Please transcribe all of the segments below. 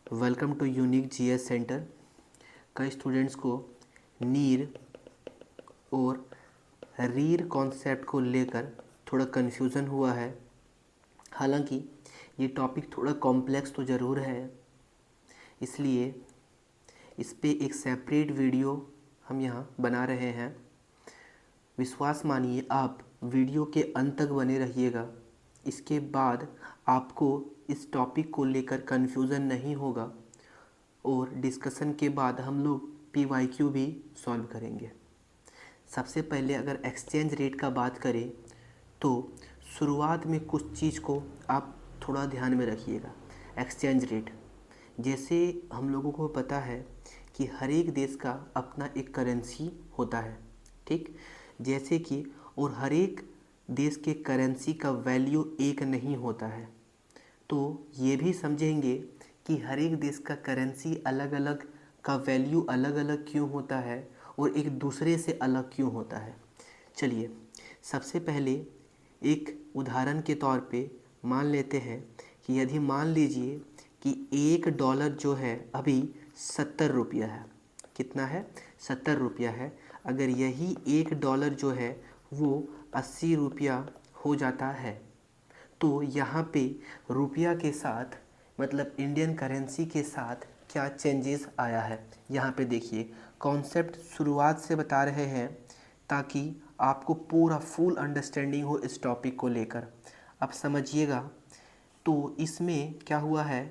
Welcome to unique GS centre. कई students को नीर और रीर कॉन्सेप्ट को लेकर थोड़ा कन्फ्यूज़न हुआ है। हालांकि ये टॉपिक थोड़ा कॉम्प्लेक्स तो ज़रूर है, इसलिए इस पे एक सेपरेट वीडियो हम यहाँ बना रहे हैं। विश्वास मानिए, आप वीडियो के अंत तक बने रहिएगा। इसके बाद आपको इस टॉपिक को लेकर कन्फ्यूज़न नहीं होगा और डिस्कशन के बाद हम लोग PYQ भी सॉल्व करेंगे। सबसे पहले अगर एक्सचेंज रेट का बात करें तो शुरुआत में कुछ चीज़ को आप थोड़ा ध्यान में रखिएगा। एक्सचेंज रेट, जैसे हम लोगों को पता है कि हर एक देश का अपना एक करेंसी होता है, ठीक। जैसे कि और हर एक देश के करेंसी का वैल्यू एक नहीं होता है, तो ये भी समझेंगे कि हर एक देश का करेंसी अलग अलग का वैल्यू अलग अलग क्यों होता है और एक दूसरे से अलग क्यों होता है। चलिए, सबसे पहले एक उदाहरण के तौर पे मान लेते हैं कि यदि मान लीजिए कि $1 जो है अभी 70 रुपया है। कितना है? 70 रुपया है। अगर यही $1 जो है वो 80 रुपया हो जाता है, तो यहाँ पे रुपया के साथ मतलब इंडियन करेंसी के साथ क्या चेंजेस आया है, यहाँ पे देखिए। कॉन्सेप्ट शुरुआत से बता रहे हैं ताकि आपको पूरा फुल अंडरस्टैंडिंग हो इस टॉपिक को लेकर। अब समझिएगा, तो इसमें क्या हुआ है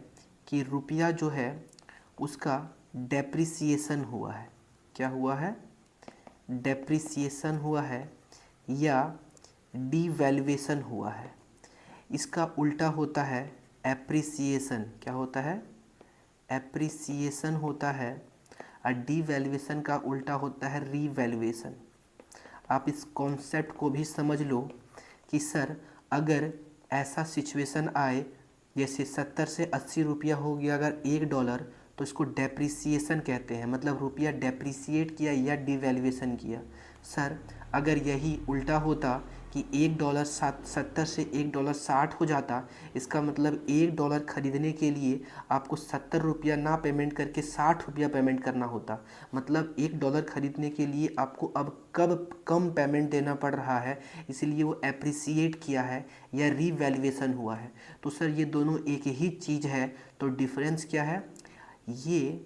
कि रुपया जो है उसका डेप्रिसिएशन हुआ है। क्या हुआ है? डेप्रिसिएशन हुआ है या डीवैल्यूएशन हुआ है। इसका उल्टा होता है एप्रिसिएशन। क्या होता है? एप्रिसिएशन होता है। और डीवैल्यूएशन का उल्टा होता है रीवैल्यूएशन। आप इस कॉन्सेप्ट को भी समझ लो कि सर अगर ऐसा सिचुएशन आए जैसे 70 से 80 रुपया हो गया अगर $1, तो इसको डेप्रिसिएशन कहते हैं, मतलब रुपया डेप्रिसिएट किया या डिवैल्यूएशन किया। सर अगर यही उल्टा होता कि $1 70 से $1.60 हो जाता, इसका मतलब $1 खरीदने के लिए आपको 70 रुपया ना पेमेंट करके 60 रुपया पेमेंट करना होता। मतलब $1 खरीदने के लिए आपको अब कम पेमेंट देना पड़ रहा है, इसलिए वो एप्रिसिएट किया है या रीवैल्यूएशन हुआ है। तो सर ये दोनों एक ही चीज़ है, तो डिफरेंस क्या है ये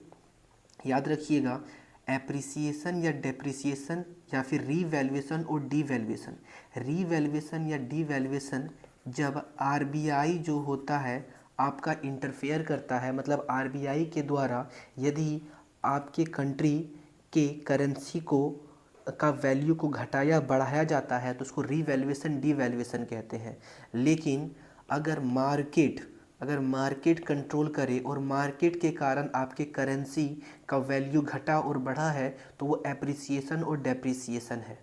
याद रखिएगा। एप्रिसिएशन या डेप्रिसिएशन या फिर रीवैल्यूएशन और डीवैल्यूएशन। रीवैल्यूएशन या डीवैल्यूएशन जब RBI जो होता है आपका इंटरफेयर करता है, मतलब RBI के द्वारा यदि आपके कंट्री के करेंसी को का वैल्यू को घटाया बढ़ाया जाता है तो उसको रीवैल्यूएशन डीवैल्यूएशन कहते हैं। लेकिन अगर मार्केट कंट्रोल करे और मार्केट के कारण आपके करेंसी का वैल्यू घटा और बढ़ा है तो वो एप्रिसिएशन और डेप्रिसिएशन है।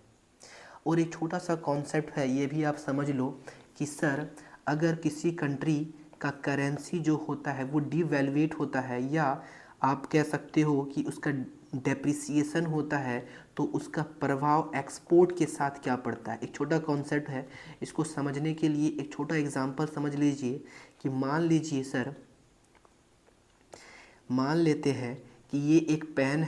और एक छोटा सा कॉन्सेप्ट है, ये भी आप समझ लो कि सर अगर किसी कंट्री का करेंसी जो होता है वो डीवैल्यूएट होता है या आप कह सकते हो कि उसका डेप्रिसिएशन होता है, तो उसका प्रभाव एक्सपोर्ट के साथ क्या पड़ता है। एक छोटा कॉन्सेप्ट है, इसको समझने के लिए एक छोटा एग्जांपल समझ लीजिए कि मान लीजिए सर, मान लेते हैं कि ये एक पेन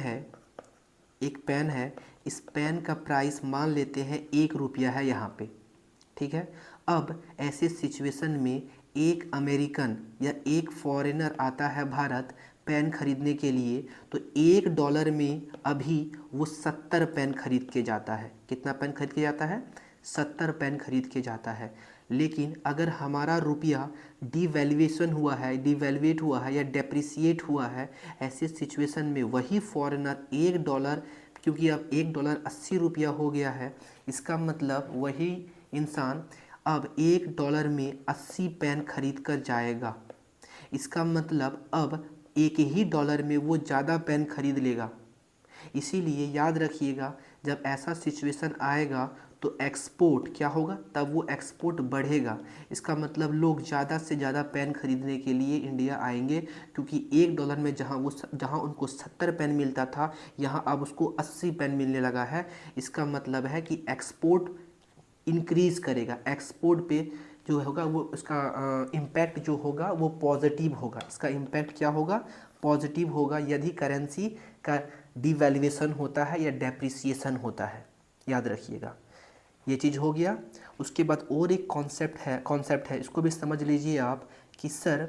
है। इस पेन का प्राइस मान लेते हैं ₹1 है यहाँ पे, ठीक है। अब ऐसे सिचुएशन में एक अमेरिकन या एक फॉरेनर आता है भारत पेन खरीदने के लिए, तो $1 में अभी वो 70 पेन खरीद के जाता है। कितना पेन खरीद के जाता है? 70 पेन खरीद के जाता है। लेकिन अगर हमारा रुपया डिवैल्यूएट हुआ है या डेप्रिसिएट हुआ है, ऐसे सिचुएशन में वही फॉरेनर $1, क्योंकि अब $1 80 रुपया हो गया है, इसका मतलब वही इंसान अब $1 में 80 पेन खरीद कर जाएगा। इसका मतलब अब एक ही डॉलर में वो ज़्यादा पेन खरीद लेगा। इसीलिए याद रखिएगा, जब ऐसा सिचुएशन आएगा तो एक्सपोर्ट क्या होगा, तब वो एक्सपोर्ट बढ़ेगा। इसका मतलब लोग ज़्यादा से ज़्यादा पेन खरीदने के लिए इंडिया आएंगे, क्योंकि $1 में जहाँ उनको 70 पेन मिलता था, यहाँ अब उसको 80 पेन मिलने लगा है। इसका मतलब है कि एक्सपोर्ट इंक्रीज़ करेगा। एक्सपोर्ट पे जो होगा वो उसका इम्पैक्ट जो होगा वो पॉजिटिव होगा। इसका इम्पैक्ट क्या होगा? पॉजिटिव होगा यदि करेंसी का डिवैल्यूएशन होता है या डेप्रिसिएशन होता है। याद रखिएगा, ये चीज़ हो गया। उसके बाद और एक कॉन्सेप्ट है, इसको भी समझ लीजिए आप कि सर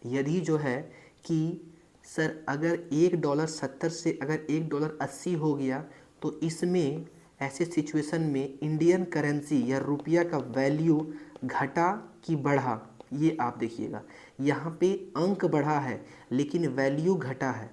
यदि जो है कि सर अगर $1.70 से अगर $1.80 हो गया तो इसमें ऐसे सिचुएशन में इंडियन करेंसी या रुपया का वैल्यू घटा कि बढ़ा, ये आप देखिएगा। यहाँ पे अंक बढ़ा है लेकिन वैल्यू घटा है।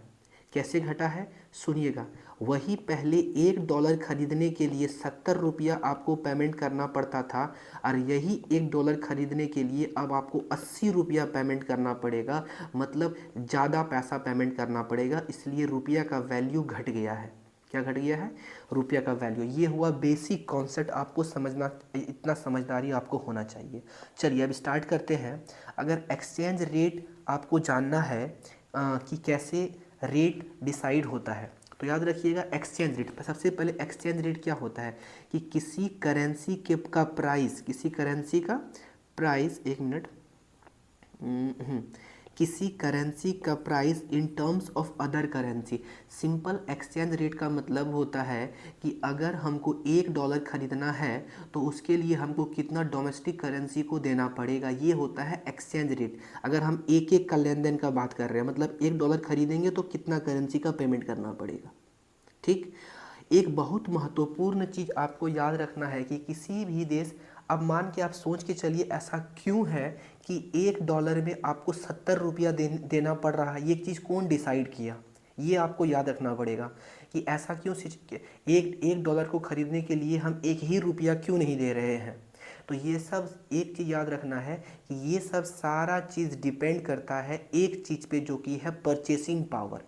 कैसे घटा है सुनिएगा। वही पहले $1 खरीदने के लिए 70 रुपया आपको पेमेंट करना पड़ता था और यही $1 खरीदने के लिए अब आपको 80 रुपया पेमेंट करना पड़ेगा, मतलब ज़्यादा पैसा पेमेंट करना पड़ेगा, इसलिए रुपया का वैल्यू घट गया है। क्या घट गया है? रुपया का वैल्यू। ये हुआ बेसिक कॉन्सेप्ट, आपको समझना, इतना समझदारी आपको होना चाहिए। चलिए अब स्टार्ट करते हैं। अगर एक्सचेंज रेट आपको जानना है कि कैसे रेट डिसाइड होता है तो याद रखिएगा एक्सचेंज रेट। सबसे पहले एक्सचेंज रेट क्या होता है कि किसी करेंसी का प्राइस, किसी करेंसी का प्राइस, एक मिनट, किसी करेंसी का price in terms of other currency. Simple exchange rate का मतलब होता है कि अगर हमको $1 खरीदना है तो उसके लिए हमको कितना डोमेस्टिक करेंसी को देना पड़ेगा, ये होता है एक्सचेंज रेट। अगर हम एक का लेन देन का बात कर रहे हैं, मतलब $1 खरीदेंगे तो कितना करेंसी का पेमेंट करना पड़ेगा। ठीक। एक बहुत महत्वपूर्ण चीज़ आपको याद रखना है कि किसी भी देश, अब मान के आप सोच के चलिए ऐसा क्यों है कि $1 में आपको 70 रुपया देना पड़ रहा है, ये चीज़ कौन डिसाइड किया, ये आपको याद रखना पड़ेगा कि ऐसा क्यों। एक $1 को खरीदने के लिए हम ₹1 क्यों नहीं दे रहे हैं। तो ये सब एक चीज़ याद रखना है कि ये सब सारा चीज़ डिपेंड करता है एक चीज़ पे, जो कि है परचेसिंग पावर।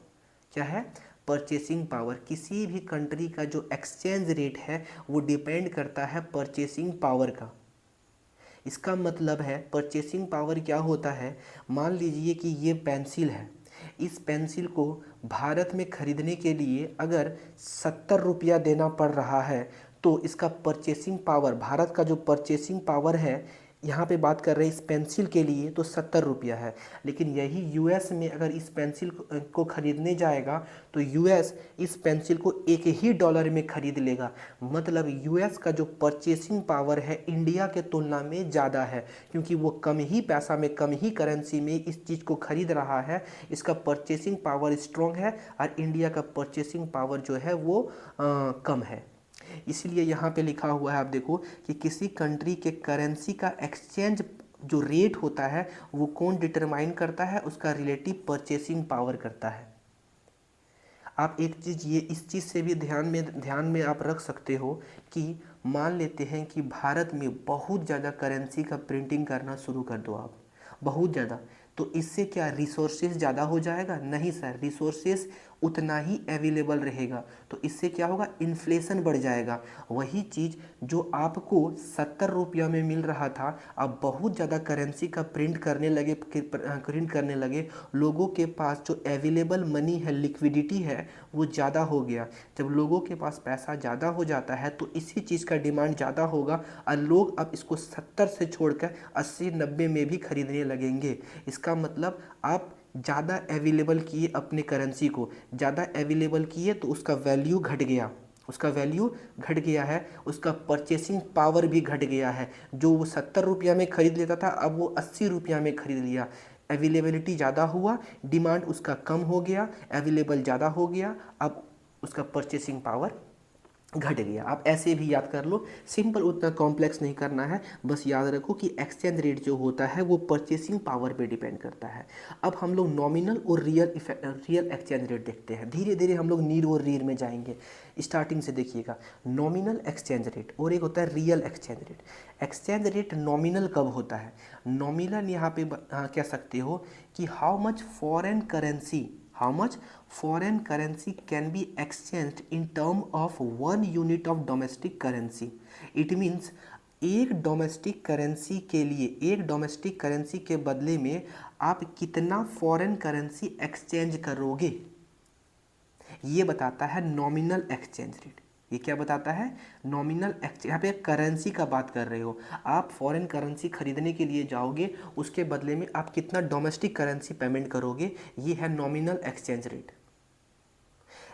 क्या है? Purchasing power. किसी भी कंट्री का जो एक्सचेंज रेट है वो डिपेंड करता है परचेसिंग पावर का। इसका मतलब है परचेसिंग पावर क्या होता है, मान लीजिए कि ये पेंसिल है, इस पेंसिल को भारत में खरीदने के लिए अगर 70 रुपया देना पड़ रहा है तो इसका परचेसिंग पावर, भारत का जो परचेसिंग पावर है, यहाँ पे बात कर रहे हैं इस पेंसिल के लिए, तो 70 रुपया है। लेकिन यही यूएस में अगर इस पेंसिल को खरीदने जाएगा तो यूएस इस पेंसिल को $1 में खरीद लेगा। मतलब यूएस का जो परचेसिंग पावर है इंडिया के तुलना में ज़्यादा है, क्योंकि वो कम ही पैसा में, कम ही करेंसी में इस चीज़ को खरीद रहा है। इसका परचेसिंग पावर स्ट्रॉन्ग है और इंडिया का परचेसिंग पावर जो है वो कम है। इसलिए यहाँ पे लिखा हुआ है, आप देखो कि किसी कंट्री के करेंसी का एक्सचेंज जो रेट होता है वो कौन डिटरमाइन करता है, उसका रिलेटिव परचेसिंग पावर करता है। आप एक चीज़, ये इस चीज़ से भी ध्यान में आप रख सकते हो कि मान लेते हैं कि भारत में बहुत ज़्यादा करेंसी का प्रिंटिंग करना शुरू कर दो आप, बहुत ज़्यादा, तो इससे क्या रिसोर्सेज ज़्यादा हो जाएगा? नहीं सर, रिसोर्सेज उतना ही अवेलेबल रहेगा, तो इससे क्या होगा, इन्फ्लेशन बढ़ जाएगा। वही चीज़ जो आपको 70 रुपया में मिल रहा था, अब बहुत ज़्यादा करेंसी का प्रिंट करने लगे, लोगों के पास जो अवेलेबल मनी है, लिक्विडिटी है, वो ज़्यादा हो गया। जब लोगों के पास पैसा ज़्यादा हो जाता है तो इसी चीज़ का डिमांड ज़्यादा होगा और लोग अब इसको 70 से छोड़कर 80-90 में भी खरीदने लगेंगे। इसका मतलब आप ज़्यादा अवेलेबल किए अपने करेंसी को, ज़्यादा अवेलेबल किए तो उसका वैल्यू घट गया, उसका वैल्यू घट गया है, उसका परचेसिंग पावर भी घट गया है। जो वो 70 रुपया में खरीद लेता था अब वो 80 रुपया में खरीद लिया। अवेलेबिलिटी ज़्यादा हुआ, डिमांड उसका कम हो गया, अवेलेबल ज़्यादा हो गया, अब उसका परचेसिंग पावर घट गया। आप ऐसे भी याद कर लो, सिंपल, उतना कॉम्प्लेक्स नहीं करना है, बस याद रखो कि एक्सचेंज रेट जो होता है वो परचेसिंग पावर पे डिपेंड करता है। अब हम लोग नॉमिनल और रियल एक्सचेंज रेट देखते हैं। धीरे धीरे हम लोग नीड और रीर में जाएंगे। स्टार्टिंग से देखिएगा, नॉमिनल एक्सचेंज रेट और एक होता है real exchange rate. Exchange rate nominal कब होता है? नॉमिनल यहाँ पे कह सकते हो कि how much foreign currency can be exchanged in term of 1 unit of domestic currency. It means एक डोमेस्टिक करेंसी के बदले में आप कितना फॉरेन करेंसी एक्सचेंज करोगे, ये बताता है नॉमिनल एक्सचेंज रेट। ये क्या बताता है? Nominal exchange. यहाँ पे करेंसी का बात कर रहे हो, आप फॉरेन करेंसी खरीदने के लिए जाओगे, उसके बदले में आप कितना डोमेस्टिक करेंसी पेमेंट करोगे, ये है nominal exchange rate.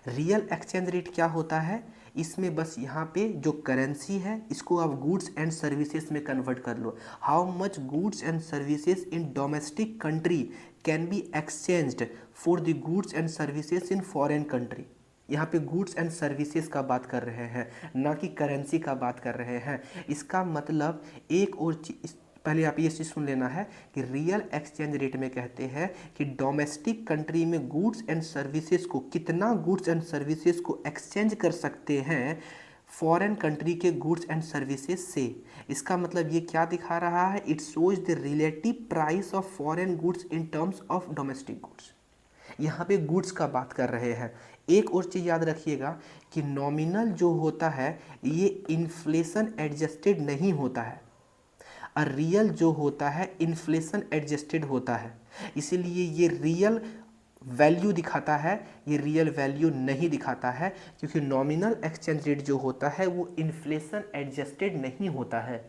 Real exchange rate क्या होता है? इसमें बस यहाँ पे जो करेंसी है इसको आप गुड्स एंड सर्विसेज में कन्वर्ट कर लो। How much goods and services in domestic country can be exchanged for the goods and services in foreign country. यहाँ पे गुड्स एंड सर्विसेज का बात कर रहे हैं, ना कि करेंसी का बात कर रहे हैं। इसका मतलब एक और चीज, पहले आप ये चीज़ सुन लेना है कि रियल एक्सचेंज रेट में कहते हैं कि डोमेस्टिक कंट्री में गुड्स एंड सर्विसेज को, कितना गुड्स एंड सर्विसेज को एक्सचेंज कर सकते हैं फॉरेन कंट्री के गुड्स एंड सर्विसेज से। इसका मतलब ये क्या दिखा रहा है? It shows the relative price of foreign goods in terms of domestic goods. यहाँ पे गुड्स का बात कर रहे हैं। एक और चीज़ याद रखिएगा कि नॉमिनल जो होता है ये इन्फ्लेशन एडजस्टेड नहीं होता है, और रियल जो होता है इन्फ्लेशन एडजस्टेड होता है। इसीलिए ये रियल वैल्यू दिखाता है, ये रियल वैल्यू नहीं दिखाता है, क्योंकि नॉमिनल एक्सचेंज रेट जो होता है वो इन्फ्लेशन एडजस्टेड नहीं होता है।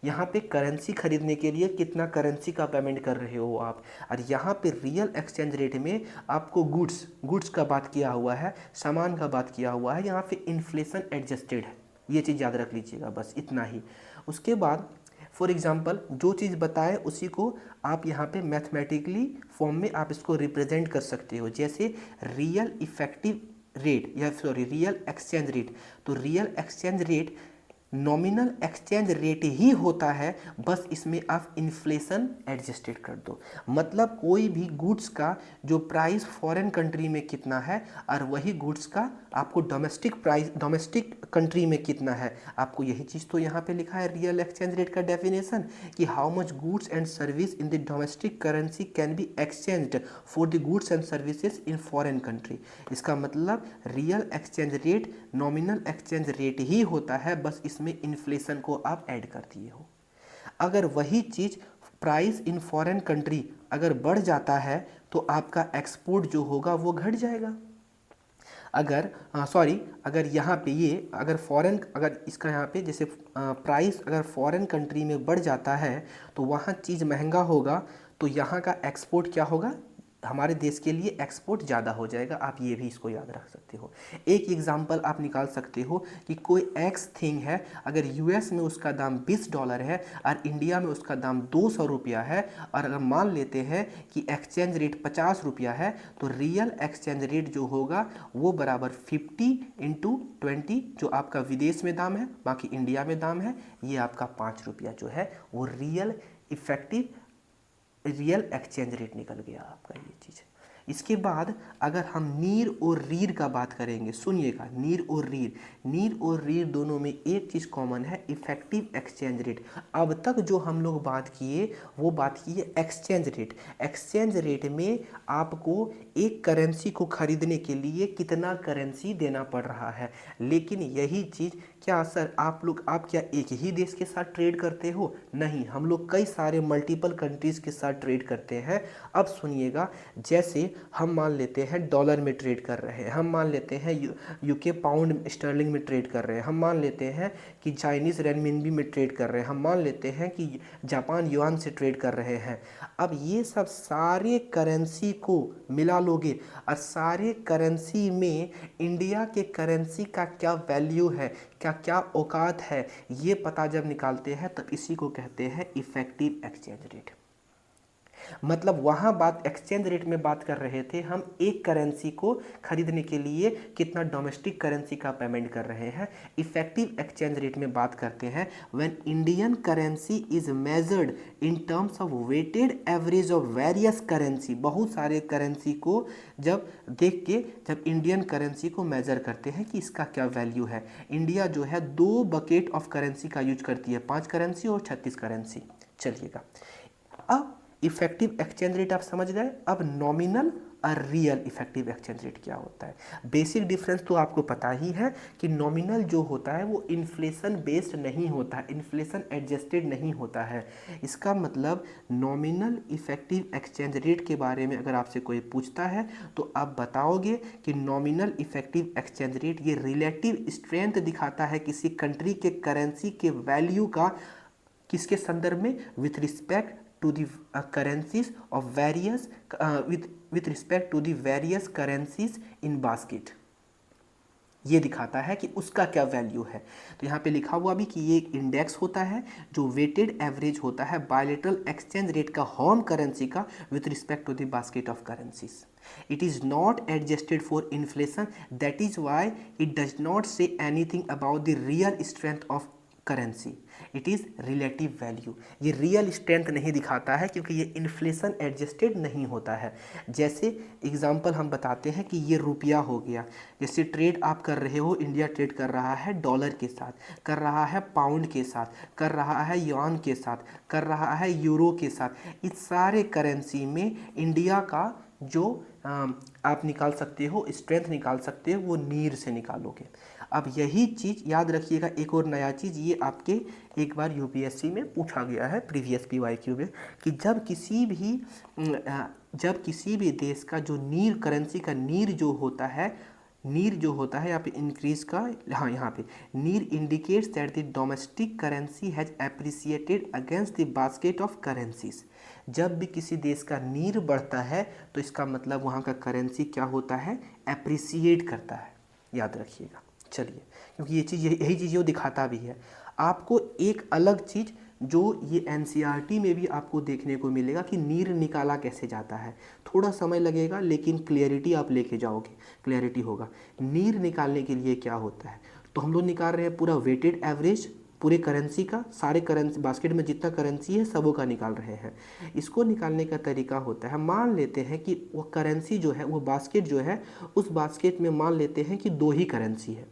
यहाँ पे करेंसी खरीदने के लिए कितना करेंसी का पेमेंट कर रहे हो आप, और यहाँ पे रियल एक्सचेंज रेट में आपको गुड्स का बात किया हुआ है, सामान का बात किया हुआ है, यहाँ पे इन्फ्लेशन एडजस्टेड है। ये चीज़ याद रख लीजिएगा, बस इतना ही। उसके बाद फॉर एग्जाम्पल जो चीज़ बताए उसी को आप यहाँ पे मैथमेटिकली फॉर्म में आप इसको रिप्रेजेंट कर सकते हो, जैसे रियल इफेक्टिव रेट या रियल एक्सचेंज रेट। तो real exchange rate nominal exchange rate ही होता है, बस इसमें आप इन्फ्लेशन एडजस्टेड कर दो। मतलब कोई भी गुड्स का जो प्राइस फॉरेन कंट्री में कितना है और वही गुड्स का आपको डोमेस्टिक प्राइस डोमेस्टिक कंट्री में कितना है, आपको यही चीज़ तो यहाँ पे लिखा है रियल एक्सचेंज रेट का डेफिनेशन, कि how much goods and service in the domestic currency can be exchanged for the goods and services in foreign country. इसका मतलब real exchange rate nominal exchange rate ही होता है, बस इसमें इन्फ्लेशन को आप ऐड कर दिए हो। अगर वही चीज़ प्राइस इन फॉरेन कंट्री अगर बढ़ जाता है तो आपका एक्सपोर्ट जो होगा वो घट जाएगा। अगर यहाँ पे ये अगर इसका यहाँ पे जैसे प्राइस अगर फॉरेन कंट्री में बढ़ जाता है तो वहाँ चीज़ महंगा होगा, तो यहाँ का एक्सपोर्ट क्या होगा, हमारे देश के लिए एक्सपोर्ट ज़्यादा हो जाएगा। आप ये भी इसको याद रख सकते हो। एक एग्जांपल आप निकाल सकते हो कि कोई एक्स थिंग है, अगर यूएस में उसका दाम $20 है और इंडिया में उसका दाम ₹200 है, और अगर मान लेते हैं कि एक्सचेंज रेट ₹50 है, तो रियल एक्सचेंज रेट जो होगा वो बराबर 50 × 20, जो आपका विदेश में दाम है बाकी इंडिया में दाम है, ये आपका ₹5 जो है वो रियल एक्सचेंज रेट निकल गया आपका ये चीज़। इसके बाद अगर हम नीर और रीर का बात करेंगे, सुनिएगा, नीर और रीर दोनों में एक चीज़ कॉमन है, इफेक्टिव एक्सचेंज रेट। अब तक जो हम लोग बात किए वो बात किए एक्सचेंज रेट। एक्सचेंज रेट में आपको एक करेंसी को खरीदने के लिए कितना करेंसी देना पड़ रहा है, लेकिन यही चीज़ क्या सर आप क्या एक ही देश के साथ ट्रेड करते हो? नहीं, हम लोग कई सारे मल्टीपल कंट्रीज़ के साथ ट्रेड करते हैं। अब सुनिएगा, जैसे हम मान लेते हैं डॉलर में ट्रेड कर रहे हैं, हम मान लेते हैं यूके पाउंड स्टर्लिंग में ट्रेड कर रहे हैं, हम मान लेते हैं कि चाइनीज़ रेनमिनबी में ट्रेड कर रहे हैं, हम मान लेते हैं कि जापान युआन से ट्रेड कर रहे हैं। अब ये सब सारे करेंसी को मिला लोगे और सारे करेंसी में इंडिया के करेंसी का क्या वैल्यू है, क्या औकात है, ये पता जब निकालते हैं तब इसी को कहते हैं इफेक्टिव एक्सचेंज रेट। मतलब वहाँ बात एक्सचेंज रेट में बात कर रहे थे हम एक करेंसी को खरीदने के लिए कितना डोमेस्टिक करेंसी का पेमेंट कर रहे हैं। इफेक्टिव एक्सचेंज रेट में बात करते हैं when Indian currency is measured in terms of weighted average of various currency. बहुत सारे करेंसी को जब देख के जब इंडियन करेंसी को मेजर करते हैं कि इसका क्या वैल्यू है। इंडिया जो है 2 बकेट ऑफ करेंसी का यूज करती है, 5 करेंसी और 36 करेंसी। चलिएगा, अब इफेक्टिव एक्सचेंज रेट आप समझ गए। अब नॉमिनल और रियल इफेक्टिव एक्सचेंज रेट क्या होता है। बेसिक डिफरेंस तो आपको पता ही है कि नॉमिनल जो होता है वो इन्फ्लेशन बेस्ड नहीं होता है, इन्फ्लेशन एडजस्टेड नहीं होता है। इसका मतलब नॉमिनल इफेक्टिव एक्सचेंज रेट के बारे में अगर आपसे कोई पूछता है तो आप बताओगे कि नॉमिनल इफेक्टिव एक्सचेंज रेट ये रिलेटिव स्ट्रेंथ दिखाता है किसी कंट्री के करेंसी के वैल्यू का, किसके संदर्भ में, with respect to the currencies of various with respect to the various currencies in basket. ये दिखाता है कि उसका क्या वैल्यू है। तो यहाँ पे लिखा हुआ भी कि ये एक इंडेक्स होता है जो वेटेड एवरेज होता है बायलेटरल एक्सचेंज रेट का होम करेंसी का with respect to the basket of currencies. It is not adjusted for inflation, that is why it does not say anything about the real strength of currency, it is relative value. ये real strength नहीं दिखाता है क्योंकि ये inflation adjusted नहीं होता है। जैसे एग्जांपल हम बताते हैं कि ये रुपया हो गया, जैसे ट्रेड आप कर रहे हो, इंडिया ट्रेड कर रहा है डॉलर के साथ, कर रहा है पाउंड के साथ, कर रहा है युआन के साथ, कर रहा है यूरो के साथ। इस सारे करेंसी में इंडिया का जो आप निकाल सकते हो, स्ट्रेंथ निकाल सकते हो, वो नीर से निकालोगे। अब यही चीज़ याद रखिएगा, एक और नया चीज़, ये आपके एक बार यूपीएससी में पूछा गया है प्रीवियस पीवाईक्यू में, कि जब किसी भी देश का जो नीर करेंसी का नीर जो होता है यहाँ पे इंक्रीज का, हाँ यहाँ पे नीर indicates that the domestic currency has appreciated against the basket of currencies. जब भी किसी देश का नीर बढ़ता है तो इसका मतलब वहाँ का करेंसी क्या होता है, एप्रिसिएट करता है। याद रखिएगा। चलिए, क्योंकि ये चीज़ यही चीज़ वो दिखाता भी है। आपको एक अलग चीज़ जो ये एनसीईआरटी में भी आपको देखने को मिलेगा कि नीर निकाला कैसे जाता है। थोड़ा समय लगेगा लेकिन क्लियरिटी आप लेके जाओगे, क्लियरिटी होगा। नीर निकालने के लिए क्या होता है, तो हम लोग निकाल रहे हैं पूरा वेटेड एवरेज पूरे करेंसी का, सारे करेंसी बास्केट में जितना करेंसी है सबों का निकाल रहे हैं। इसको निकालने का तरीका होता है, मान लेते हैं कि वो करेंसी जो है, वो बास्केट जो है, उस बास्केट में मान लेते हैं कि दो ही करेंसी है,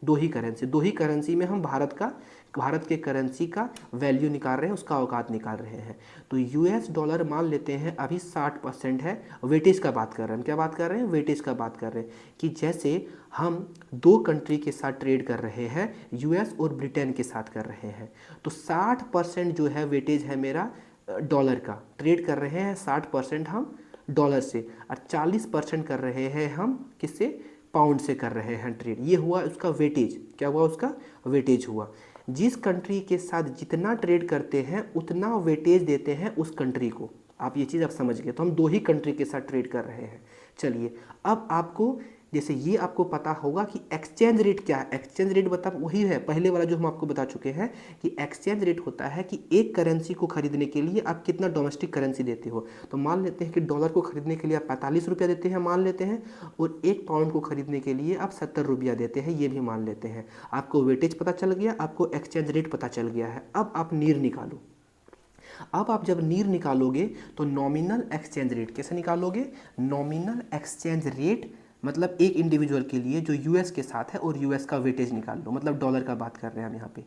दो ही करेंसी में हम भारत के करेंसी का वैल्यू निकाल रहे हैं, उसका औकात निकाल रहे हैं। तो यूएस डॉलर मान लेते हैं अभी 60% है, वेटेज का बात कर रहे हैं हम, क्या बात कर रहे हैं, वेटेज का बात कर रहे हैं, कि जैसे हम दो कंट्री के साथ ट्रेड कर रहे हैं, यूएस और ब्रिटेन के साथ कर रहे हैं, तो 60% जो है वेटेज है मेरा डॉलर का, ट्रेड कर रहे हैं 60% हम डॉलर से, और 40% कर रहे हैं हम किससे, पाउंड से कर रहे हैं ट्रेड। ये हुआ उसका वेटेज, क्या हुआ उसका वेटेज हुआ। जिस कंट्री के साथ जितना ट्रेड करते हैं उतना वेटेज देते हैं उस कंट्री को। आप ये चीज़ आप समझ गए। तो हम दो ही कंट्री के साथ ट्रेड कर रहे हैं। चलिए, अब आपको जैसे ये आपको पता होगा कि एक्सचेंज रेट क्या है। एक्सचेंज रेट बता वही है पहले वाला जो हम आपको बता चुके हैं कि एक्सचेंज रेट होता है कि एक करेंसी को खरीदने के लिए आप कितना डोमेस्टिक करेंसी देते हो। तो मान लेते हैं कि डॉलर को खरीदने के लिए आप 45 रुपया देते हैं मान लेते हैं, और एक पाउंड को खरीदने के लिए आप 70 रुपया देते हैं, ये भी मान लेते हैं। आपको वेटेज पता चल गया, आपको एक्सचेंज रेट पता चल गया है। अब आप नीर निकालो। अब आप जब नीर निकालोगे तो नॉमिनल एक्सचेंज रेट कैसे निकालोगे, नॉमिनल एक्सचेंज रेट मतलब एक इंडिविजुअल के लिए जो यूएस के साथ है और यूएस का वेटेज निकाल लो, मतलब डॉलर का बात कर रहे हैं हम यहाँ पे।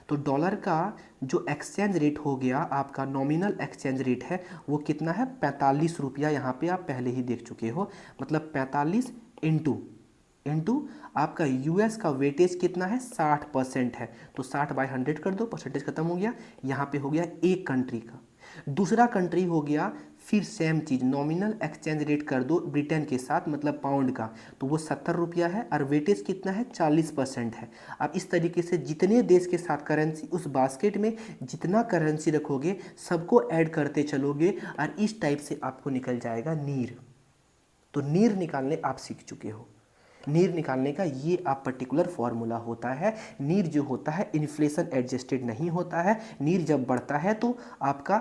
तो डॉलर का जो एक्सचेंज रेट हो गया आपका, नॉमिनल एक्सचेंज रेट है वो कितना है, 45 रुपया। यहाँ पे आप पहले ही देख चुके हो, मतलब 45 इंटू आपका यूएस का वेटेज कितना है, 60% है, तो 60/100 कर दो, परसेंटेज खत्म हो गया। यहाँ पे हो गया एक कंट्री का। दूसरा कंट्री हो गया फिर सेम चीज़, नॉमिनल एक्सचेंज रेट कर दो ब्रिटेन के साथ, मतलब पाउंड का, तो वो 70 रुपया है और वेटेज कितना है, 40% है। अब इस तरीके से जितने देश के साथ करेंसी, उस बास्केट में जितना करेंसी रखोगे सबको ऐड करते चलोगे और इस टाइप से आपको निकल जाएगा नीर। तो नीर निकालने आप सीख चुके हो। नीर निकालने का ये आप पर्टिकुलर फॉर्मूला होता है। नीर जो होता है इन्फ्लेशन एडजस्टेड नहीं होता है। नीर जब बढ़ता है तो आपका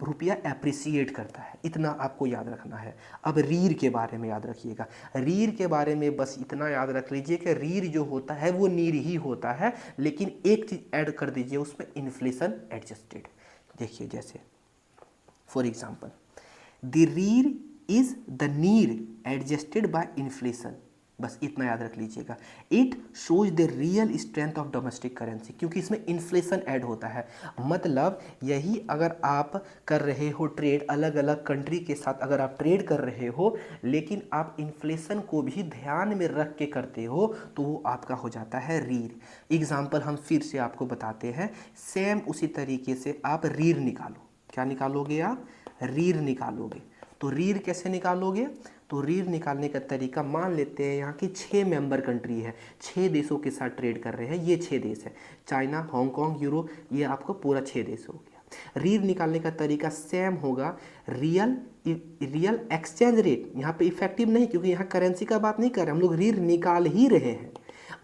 रुपया एप्रिसिएट करता है, इतना आपको याद रखना है। अब रीर के बारे में याद रखिएगा। रीर के बारे में बस इतना याद रख लीजिए कि रीर जो होता है वो नीर ही होता है, लेकिन एक चीज़ ऐड कर दीजिए उसमें, इन्फ्लेशन एडजस्टेड। देखिए जैसे for example, the REER is the NEER adjusted by inflation. बस इतना याद रख लीजिएगा। It shows the real strength of domestic currency, क्योंकि इसमें इन्फ्लेशन ऐड होता है। मतलब यही अगर आप कर रहे हो ट्रेड, अलग अलग कंट्री के साथ अगर आप ट्रेड कर रहे हो, लेकिन आप इन्फ्लेशन को भी ध्यान में रख के करते हो, तो वो आपका हो जाता है रीर। एग्जाम्पल हम फिर से आपको बताते हैं, सेम उसी तरीके से आप रीर निकालो। क्या निकालोगे आप? रीर निकालोगे। तो रीर कैसे निकालोगे? तो रीर निकालने का तरीका, मान लेते हैं यहाँ की 6 मेंबर कंट्री है, 6 देशों के साथ ट्रेड कर रहे हैं। ये 6 देश है, चाइना, हांगकांग, यूरो, ये आपको पूरा 6 देश हो गया। रीर निकालने का तरीका सेम होगा। रियल एक्सचेंज रेट, यहाँ पे इफेक्टिव नहीं, क्योंकि यहाँ करेंसी का बात नहीं कर रहे हम लोग, रीर निकाल ही रहे हैं।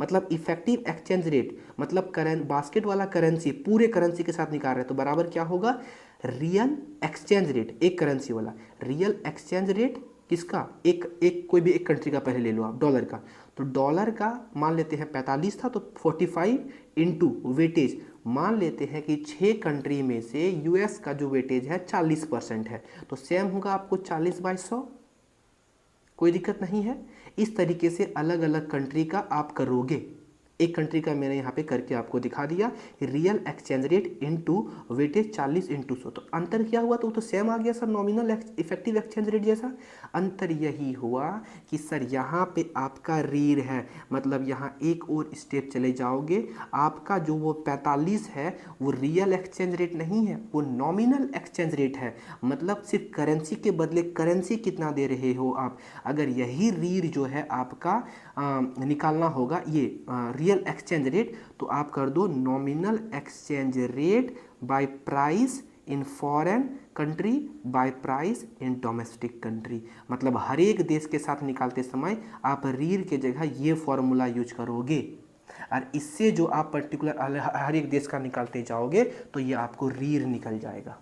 मतलब इफेक्टिव एक्सचेंज रेट, मतलब बास्केट वाला करेंसी पूरे करेंसी के साथ निकाल रहे हैं, तो बराबर क्या होगा? रियल एक्सचेंज रेट, एक करेंसी वाला रियल एक्सचेंज रेट किसका? एक कोई भी एक कंट्री का पहले ले लो आप, डॉलर का। तो डॉलर का मान लेते हैं 45 था, तो 45 इंटू वेटेज, मान लेते हैं कि 6 कंट्री में से यूएस का जो वेटेज है 40% है, तो सेम होगा आपको 40/100। कोई दिक्कत नहीं है। इस तरीके से अलग अलग कंट्री का आप करोगे। एक कंट्री का मैंने यहाँ पे करके आपको दिखा दिया, real exchange rate into weightage 40/100। तो अंतर क्या हुआ? तो सेम आ गया sir, nominal effective exchange rate जैसा। अंतर यही हुआ कि सर यहाँ पे आपका रीर है, मतलब यहाँ एक और स्टेप चले जाओगे, आपका जो वो 45 है वो रियल एक्सचेंज रेट नहीं है, वो नॉमिनल एक्सचेंज रेट है। मतलब सिर्फ करेंसी के बदले करेंसी कितना दे रहे हो आप। अगर यही रीर जो है आपका निकालना होगा, ये रियल एक्सचेंज रेट, तो आप कर दो nominal exchange rate by price in foreign country bye price in domestic country. मतलब हर एक देश के साथ निकालते समय आप रीर के जगह ये फॉर्मूला यूज करोगे, और इससे जो आप पर्टिकुलर हर एक देश का निकालते जाओगे तो ये आपको रीर निकल जाएगा।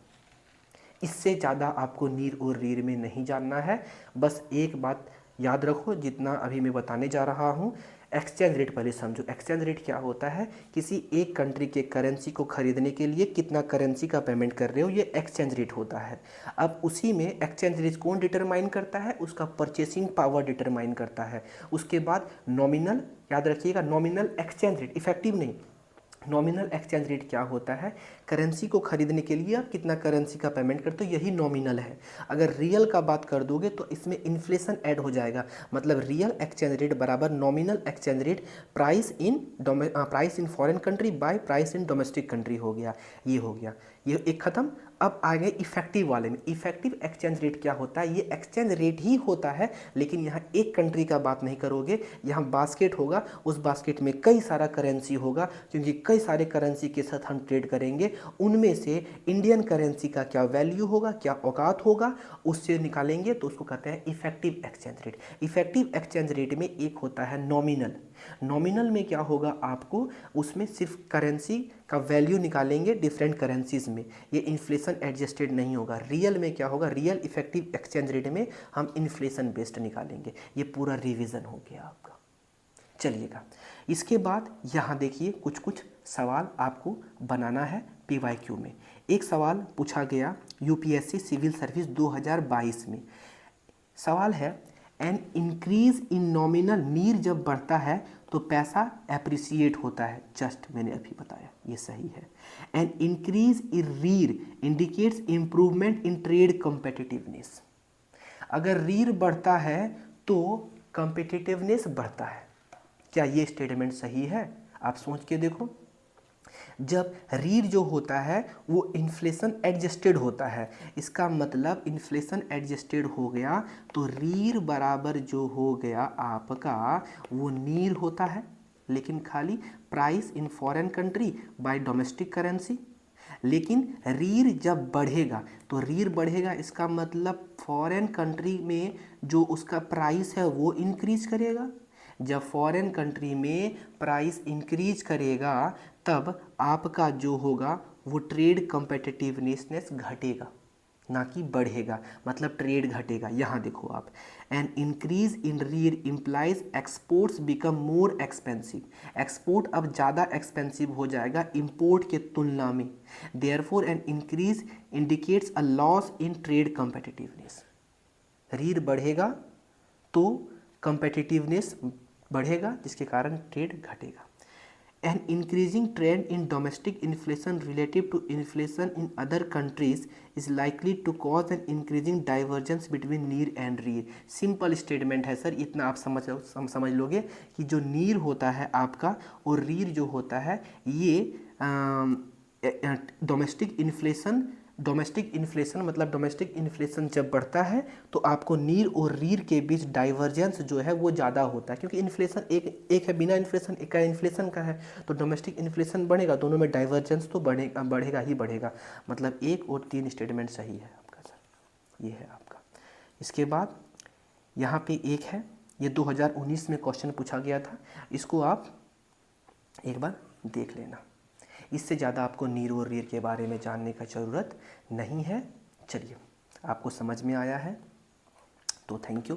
इससे ज़्यादा आपको नीर और रीर में नहीं जानना है। बस एक बात याद रखो, जितना अभी मैं बताने जा रहा हूँ, एक्सचेंज रेट पहले समझो। एक्सचेंज रेट क्या होता है? किसी एक कंट्री के करेंसी को खरीदने के लिए कितना करेंसी का पेमेंट कर रहे हो, ये एक्सचेंज रेट होता है। अब उसी में एक्सचेंज रेट कौन डिटरमाइन करता है? उसका परचेसिंग पावर डिटरमाइन करता है। उसके बाद नॉमिनल, याद रखिएगा, नॉमिनल एक्सचेंज रेट, इफेक्टिव नहीं। नॉमिनल एक्सचेंज रेट क्या होता है? करेंसी को खरीदने के लिए आप कितना करेंसी का पेमेंट करते हो, यही नॉमिनल है। अगर रियल का बात कर दोगे तो इसमें इन्फ्लेशन ऐड हो जाएगा। मतलब रियल एक्सचेंज रेट बराबर nominal exchange rate price in foreign country bye price in domestic country हो गया। ये हो गया, ये एक खत्म। अब आ गए इफेक्टिव वाले में। इफेक्टिव एक्सचेंज रेट क्या होता है? ये एक्सचेंज रेट ही होता है, लेकिन यहाँ एक कंट्री का बात नहीं करोगे, यहाँ बास्केट होगा, उस बास्केट में कई सारा करेंसी होगा, क्योंकि कई सारे करेंसी के साथ हम ट्रेड करेंगे। उनमें से इंडियन करेंसी का क्या वैल्यू होगा, क्या औकात होगा, उससे निकालेंगे, तो उसको कहते हैं effective exchange rate. Effective exchange rate में एक होता है नॉमिनल। नॉमिनल में क्या होगा आपको, उसमें सिर्फ करेंसी का वैल्यू निकालेंगे डिफरेंट करेंसीज में, ये इन्फ्लेशन एडजस्टेड नहीं होगा। रियल में क्या होगा, रियल इफेक्टिव एक्सचेंज रेट में हम इन्फ्लेशन बेस्ड निकालेंगे। ये पूरा रिवीजन हो गया आपका। चलिएगा, इसके बाद यहाँ देखिए कुछ कुछ सवाल आपको बनाना है PYQ में। एक सवाल पूछा गया UPSC सिविल सर्विस 2022 में। सवाल है, एन इंक्रीज इन नॉमिनल, नीर जब बढ़ता है तो पैसा एप्रिसिएट होता है। जस्ट मैंने अभी बताया, ये सही है। An increase in REER indicates improvement in trade competitiveness. अगर रीर बढ़ता है तो कॉम्पिटिटिवनेस बढ़ता है। क्या ये स्टेटमेंट सही है? आप सोच के देखो। जब रीर जो होता है वो इन्फ्लेशन एडजस्टेड होता है, इसका मतलब इन्फ्लेशन एडजस्टेड हो गया तो रीर बराबर जो हो गया आपका वो नीर होता है, लेकिन खाली price in foreign country bye domestic currency. लेकिन रीर जब बढ़ेगा तो रीर बढ़ेगा, इसका मतलब फॉरेन कंट्री में जो उसका प्राइस है वो इंक्रीज करेगा। जब फॉरेन कंट्री में प्राइस इंक्रीज करेगा तब आपका जो होगा वो ट्रेड कॉम्पिटिटिवनेस घटेगा, ना कि बढ़ेगा। मतलब ट्रेड घटेगा। यहाँ देखो आप, an increase in REER implies exports become more expensive. Export अब ज़्यादा एक्सपेंसिव हो जाएगा इम्पोर्ट के तुलना में। Therefore an increase indicates a loss in trade competitiveness. REER बढ़ेगा तो कॉम्पिटिटिवनेस बढ़ेगा, जिसके कारण ट्रेड घटेगा। An increasing trend in domestic inflation relative to inflation in other countries is likely to cause an increasing divergence between near and rear। Simple statement है sir, इतना आप समझ लोगे कि जो नीर होता है आपका और रीर जो होता है ये डोमेस्टिक इन्फ्लेशन जब बढ़ता है तो आपको नीर और रीर के बीच डाइवर्जेंस जो है वो ज़्यादा होता है, क्योंकि इन्फ्लेशन एक है बिना इन्फ्लेशन, एक का इन्फ्लेशन का है, तो डोमेस्टिक इन्फ्लेशन बढ़ेगा, दोनों में डाइवर्जेंस तो बढ़ेगा ही बढ़ेगा। मतलब 1 और 3 स्टेटमेंट सही है आपका सर, ये है आपका। इसके बाद यहाँ पे एक है, ये 2019 में क्वेश्चन पूछा गया था, इसको आप एक बार देख लेना। इससे ज़्यादा आपको नीर और रीर के बारे में जानने का ज़रूरत नहीं है। चलिए, आपको समझ में आया है तो थैंक यू।